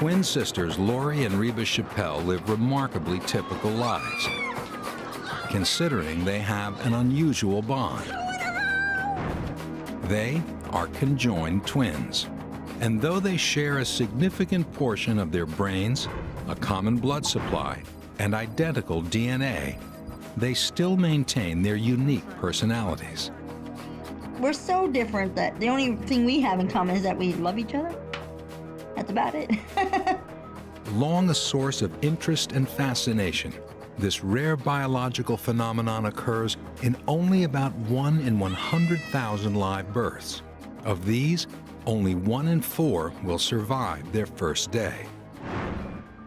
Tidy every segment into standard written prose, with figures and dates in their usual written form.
twin sisters Lori and Reba Chappelle live remarkably typical lives, considering they have an unusual bond. They are conjoined twins, and though they share a significant portion of their brains, a common blood supply, and identical DNA, they still maintain their unique personalities. We're so different that the only thing we have in common is that we love each other. That's about it. Long a source of interest and fascination, this rare biological phenomenon occurs in only about 1 in 100,000 live births. Of these, only 1 in 4 will survive their first day.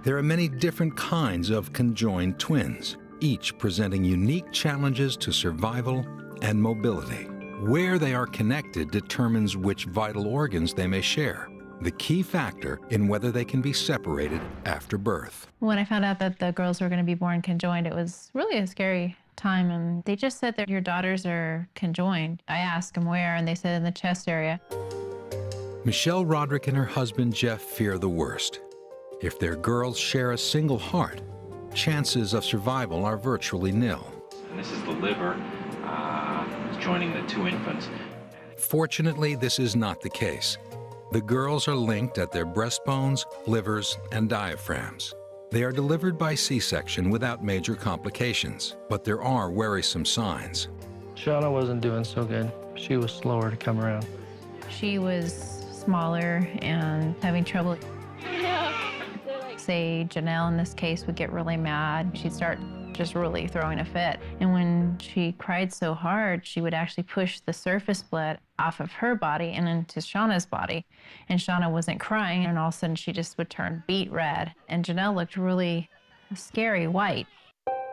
There are many different kinds of conjoined twins, each presenting unique challenges to survival and mobility. Where they are connected determines which vital organs they may share, the key factor in whether they can be separated after birth. When I found out that the girls were going to be born conjoined, it was really a scary time, and they just said that your daughters are conjoined. I asked them where, and they said in the chest area. Michelle Roderick and her husband Jeff fear the worst. If their girls share a single heart, chances of survival are virtually nil. And this is the liver joining the 2 infants. Fortunately, this is not the case. The girls are linked at their breastbones, livers, and diaphragms. They are delivered by C-section without major complications, but there are worrisome signs. Shauna wasn't doing so good. She was slower to come around. She was smaller and having trouble. Say Janelle, in this case, would get really mad. She'd start just really throwing a fit. And when she cried so hard, she would actually push the surface blood off of her body and into Shauna's body. And Shauna wasn't crying, and all of a sudden she just would turn beet red. And Janelle looked really scary white.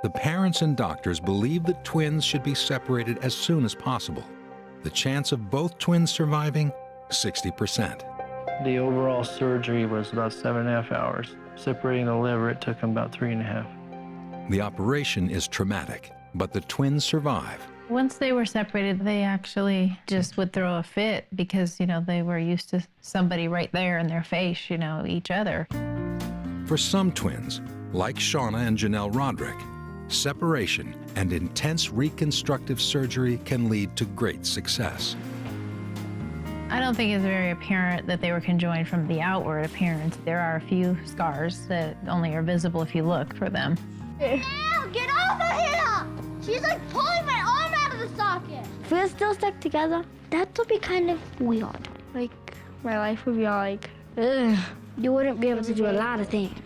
The parents and doctors believe that twins should be separated as soon as possible. The chance of both twins surviving, 60%. The overall surgery was about 7.5 hours. Separating the liver, it took them about 3.5. The operation is traumatic, but the twins survive. Once they were separated, they actually just would throw a fit because, they were used to somebody right there in their face, each other. For some twins, like Shauna and Janelle Roderick, separation and intense reconstructive surgery can lead to great success. I don't think it's very apparent that they were conjoined from the outward appearance. There are a few scars that only are visible if you look for them. Ew, get off of here! She's like pulling my arm out of the socket. If we're still stuck together, that would be kind of weird. Like, my life would be all like, ugh. You wouldn't be able to do a lot of things.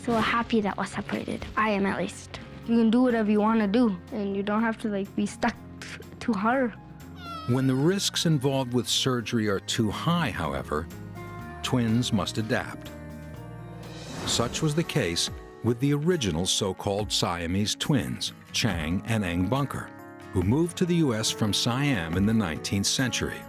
So happy that we're separated. I am, at least. You can do whatever you want to do, and you don't have to, be stuck to her. When the risks involved with surgery are too high, however, twins must adapt. Such was the case with the original so-called Siamese twins, Chang and Eng Bunker, who moved to the U.S. from Siam in the 19th century.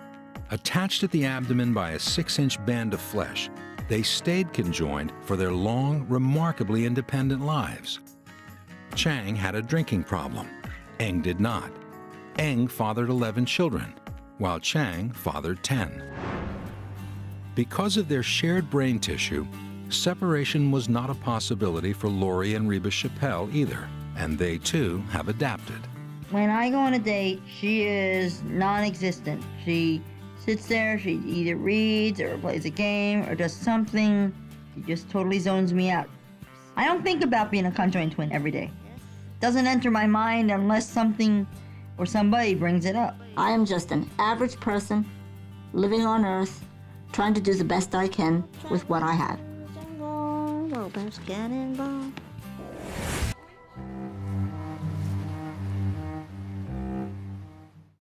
Attached at the abdomen by a 6-inch band of flesh, they stayed conjoined for their long, remarkably independent lives. Chang had a drinking problem. Eng did not. Eng fathered 11 children, while Chang fathered 10. Because of their shared brain tissue, separation was not a possibility for Lori and Reba Chappelle either, and they too have adapted. When I go on a date, she is non-existent. She sits there, she either reads or plays a game or does something. She just totally zones me out. I don't think about being a conjoined twin every day. It doesn't enter my mind unless something or somebody brings it up. I am just an average person living on Earth, trying to do the best I can with what I have. Robots get involved.